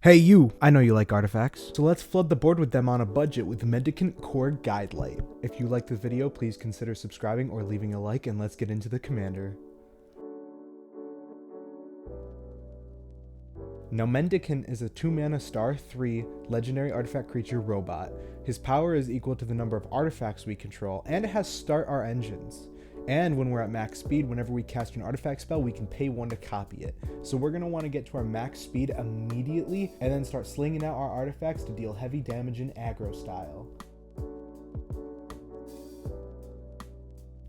Hey you! I know you like artifacts, so let's flood the board with them on a budget with Mendicant Core Guidelight. If you like this video, please consider subscribing or leaving a like, and let's get into the commander. Now Mendicant is a 2-mana star 3 legendary artifact creature robot. His power is equal to the number of artifacts we control, and it has start our engines. And when we're at max speed, whenever we cast an artifact spell, we can pay 1 to copy it. So we're going to want to get to our max speed immediately, and then start slinging out our artifacts to deal heavy damage in aggro style.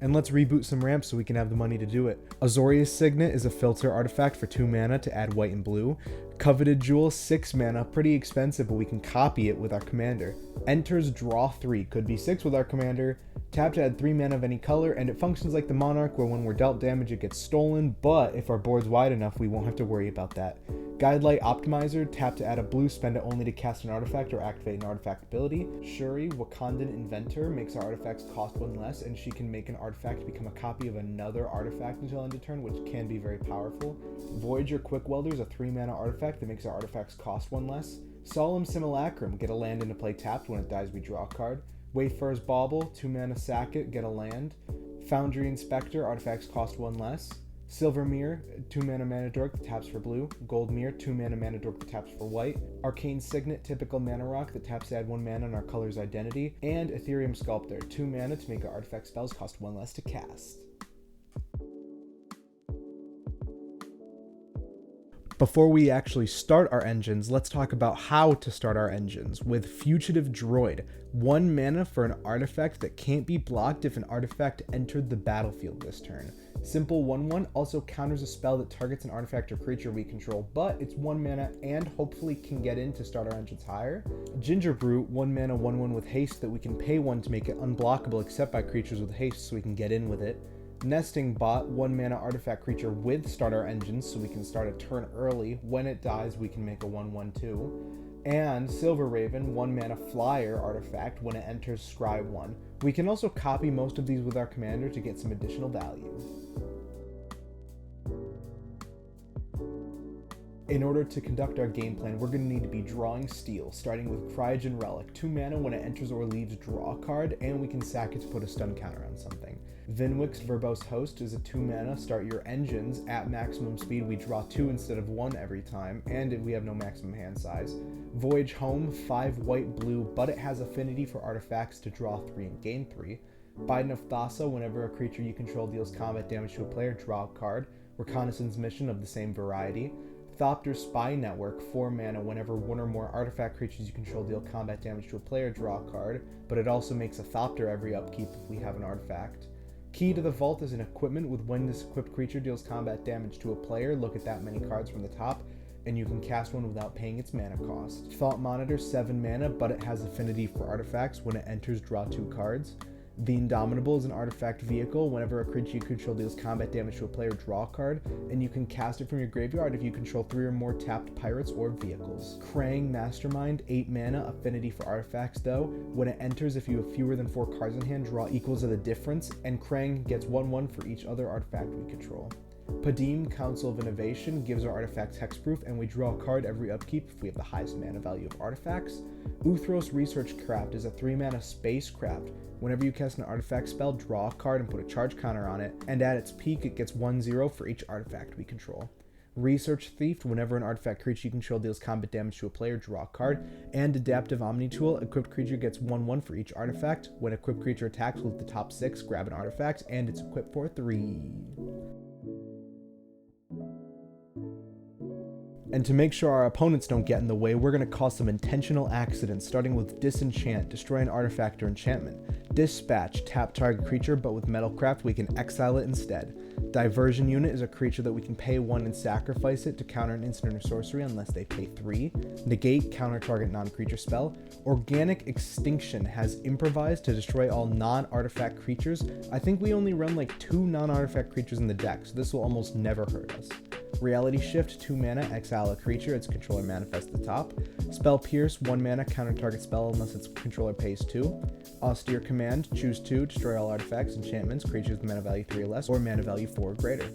And let's reboot some ramps so we can have the money to do it. Azorius Signet is a filter artifact for 2 mana to add white and blue. Coveted Jewel, 6 mana, pretty expensive, but we can copy it with our commander. Enters draw 3, could be 6 with our commander. Tap to add 3 mana of any color, and it functions like the Monarch, where when we're dealt damage it gets stolen, but if our board's wide enough we won't have to worry about that. Guidelight Optimizer, tap to add a blue, spend it only to cast an artifact or activate an artifact ability. Shuri, Wakandan Inventor, makes our artifacts cost 1 less, and she can make an artifact become a copy of another artifact until end of turn, which can be very powerful. Voyager Quick Welder is a 3 mana artifact that makes our artifacts cost 1 less. Solemn Simulacrum, get a land into play tapped, when it dies we draw a card. Wayfarer's Bauble, 2 mana sack it, get a land. Foundry Inspector, artifacts cost 1 less. Silver Mirror, 2 mana mana dork that taps for blue. Gold Mirror, 2 mana mana dork that taps for white. Arcane Signet, typical mana rock that taps to add 1 mana on our color's identity. And Ethereum Sculptor, 2 mana to make our artifact spells cost 1 less to cast. Before we actually start our engines, let's talk about how to start our engines with Fugitive Droid. 1 mana for an artifact that can't be blocked if an artifact entered the battlefield this turn. Simple 1/1 also counters a spell that targets an artifact or creature we control, but it's 1 mana and hopefully can get in to start our engines higher. Ginger Brew, 1 mana 1/1 with haste that we can pay 1 to make it unblockable except by creatures with haste so we can get in with it. Nesting Bot, 1 mana artifact creature with starter engines so we can start a turn early. When it dies we can make a 1/1/2. And Silver Raven, 1 mana flyer artifact, when it enters scry 1. We can also copy most of these with our commander to get some additional value. In order to conduct our game plan, we're going to need to be drawing steel, starting with Cryogen Relic, 2 mana when it enters or leaves, draw a card, and we can sack it to put a stun counter on something. Vinwick's Verbose Host is a 2 mana, start your engines, at maximum speed we draw 2 instead of 1 every time, and we have no maximum hand size. Voyage Home, 5 white blue, but it has affinity for artifacts to draw 3 and gain 3. Biden of Thassa, whenever a creature you control deals combat damage to a player, draw a card. Reconnaissance Mission of the same variety. Thopter Spy Network, 4 mana, whenever 1 or more artifact creatures you control deal combat damage to a player, draw a card, but it also makes a Thopter every upkeep if we have an artifact. Key to the Vault is an equipment with when this equipped creature deals combat damage to a player, look at that many cards from the top, and you can cast one without paying its mana cost. Thought Monitor, 7 mana, but it has affinity for artifacts. When it enters, draw 2 cards. The Indomitable is an artifact vehicle. Whenever a creature you control deals combat damage to a player, draw a card, and you can cast it from your graveyard if you control 3 or more tapped pirates or vehicles. Krang Mastermind, 8 mana, affinity for artifacts though. When it enters, if you have fewer than 4 cards in hand, draw equals of the difference, and Krang gets 1/1 for each other artifact we control. Padim, Council of Innovation, gives our artifacts hexproof, and we draw a card every upkeep if we have the highest mana value of artifacts. Uthros Research Craft is a 3 mana spacecraft. Whenever you cast an artifact spell, draw a card and put a charge counter on it, and at its peak it gets 1/0 for each artifact we control. Research Thief, whenever an artifact creature you control deals combat damage to a player, draw a card. And Adaptive Omni Tool, equipped creature gets 1/1 for each artifact. When equipped creature attacks with the top 6, grab an artifact, and it's equipped for 3. And to make sure our opponents don't get in the way, we're going to cause some intentional accidents, starting with Disenchant, destroy an artifact or enchantment. Dispatch, tap target creature, but with Metalcraft we can exile it instead. Diversion Unit is a creature that we can pay 1 and sacrifice it to counter an instant or sorcery unless they pay 3. Negate, counter target non-creature spell. Organic Extinction has Improvise to destroy all non-artifact creatures. I think we only run like 2 non-artifact creatures in the deck, so this will almost never hurt us. Reality Shift, 2 mana, exile a creature, its controller manifests at the top. Spell Pierce, 1 mana, counter target spell unless its controller pays 2. Austere Command, choose 2, destroy all artifacts, enchantments, creatures with mana value 3 or less, or mana value 4 or greater.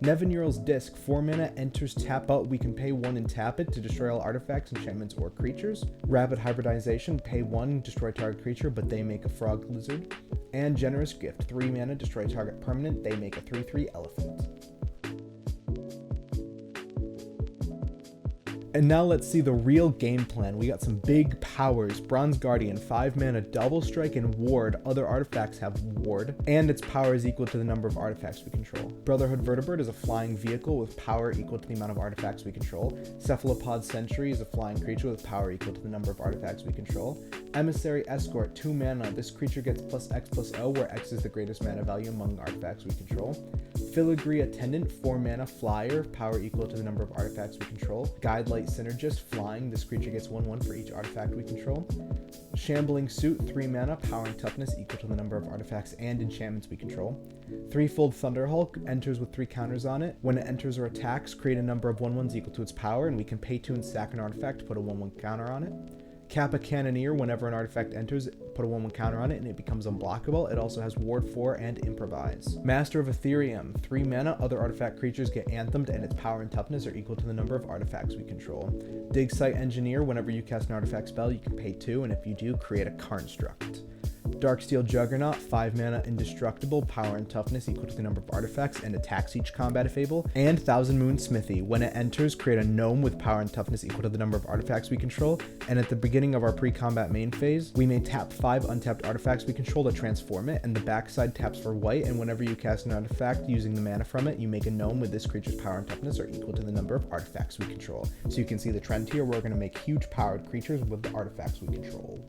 Nevinyrral's Disc, 4 mana, enters tap, but we can pay 1 and tap it to destroy all artifacts, enchantments, or creatures. Rapid Hybridization, pay 1, destroy target creature, but they make a frog lizard. And Generous Gift, 3 mana, destroy target permanent, they make a 3/3 elephant. And now let's see the real game plan. We got some big powers. Bronze Guardian, 5 mana, double strike and ward. Other artifacts have ward, and its power is equal to the number of artifacts we control. Brotherhood Vertibird is a flying vehicle with power equal to the amount of artifacts we control. Cephalopod Sentry is a flying creature with power equal to the number of artifacts we control. Emissary Escort, 2 mana. This creature gets +X/+O, where X is the greatest mana value among artifacts we control. Filigree Attendant, 4 mana, flyer, power equal to the number of artifacts we control. Guidelight Synergist, flying, this creature gets 1/1 for each artifact we control. Shambling Suit, 3 mana, power and toughness equal to the number of artifacts and enchantments we control. Threefold Thunderhulk enters with 3 counters on it. When it enters or attacks, create a number of 1/1s equal to its power, and we can pay 2 and sack an artifact to put a 1/1 counter on it. Kappa Cannoneer, whenever an artifact enters, put a 1/1 counter on it and it becomes unblockable. It also has Ward 4 and Improvise. Master of Ethereum, 3 mana, other artifact creatures get anthemed and its power and toughness are equal to the number of artifacts we control. Dig Site Engineer, whenever you cast an artifact spell, you can pay 2, and if you do, create a Construct. Darksteel Juggernaut, 5 mana, indestructible, power and toughness equal to the number of artifacts, and attacks each combat if able. And Thousand Moon Smithy, when it enters, create a gnome with power and toughness equal to the number of artifacts we control, and at the beginning of our pre-combat main phase, we may tap 5 untapped artifacts we control to transform it, and the backside taps for white, and whenever you cast an artifact using the mana from it, you make a gnome with this creature's power and toughness are equal to the number of artifacts we control. So you can see the trend here, we're going to make huge powered creatures with the artifacts we control.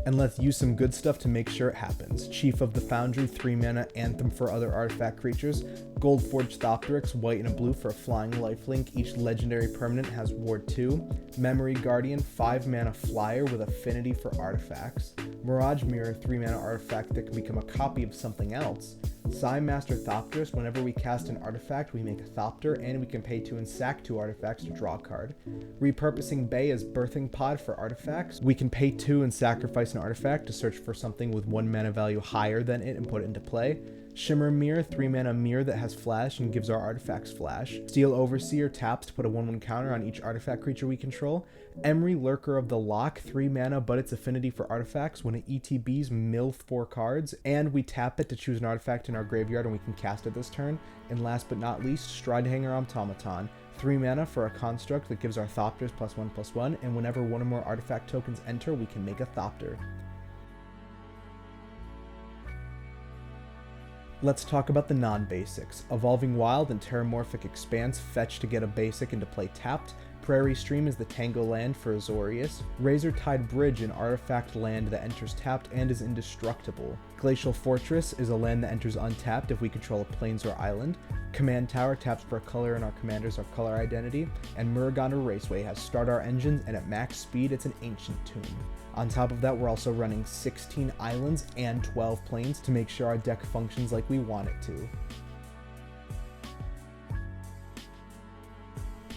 And let's use some good stuff to make sure it happens. Chief of the Foundry, 3 mana, anthem for other artifact creatures. Goldforged Thopteryx, white and a blue for a flying lifelink. Each legendary permanent has Ward 2. Memory Guardian, 5 mana, flyer with affinity for artifacts. Mirage Mirror, 3 mana artifact that can become a copy of something else. Psy Master Thopterus, whenever we cast an artifact, we make a Thopter, and we can pay 2 and sack 2 artifacts to draw a card. Repurposing Bay as Birthing Pod for artifacts. We can pay 2 and sacrifice an artifact to search for something with 1 mana value higher than it and put it into play. Shimmer Mirror, 3 mana mirror that has flash and gives our artifacts flash. Steel Overseer taps to put a 1/1 counter on each artifact creature we control. Emery Lurker of the Lock, 3 mana, but its affinity for artifacts. When it ETBs, mill 4 cards, and we tap it to choose an artifact in our graveyard and we can cast it this turn. And last but not least, Stridehanger Automaton, 3 mana for a construct that gives our Thopters +1/+1, and whenever 1 or more artifact tokens enter, we can make a Thopter. Let's talk about the non-basics. Evolving Wild and Terramorphic Expanse fetch to get a basic into play tapped. Prairie Stream is the Tango land for Azorius. Razor Tide Bridge, an artifact land that enters tapped and is indestructible. Glacial Fortress is a land that enters untapped if we control a plains or island. Command Tower taps for a color and our commanders have color identity. And Murugana Raceway has start our engines, and at max speed it's an ancient tomb. On top of that, we're also running 16 islands and 12 plains to make sure our deck functions like we want it to.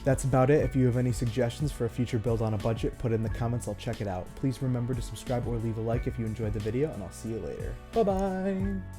That's about it. If you have any suggestions for a future build on a budget, put it in the comments, I'll check it out. Please remember to subscribe or leave a like if you enjoyed the video, and I'll see you later. Bye bye!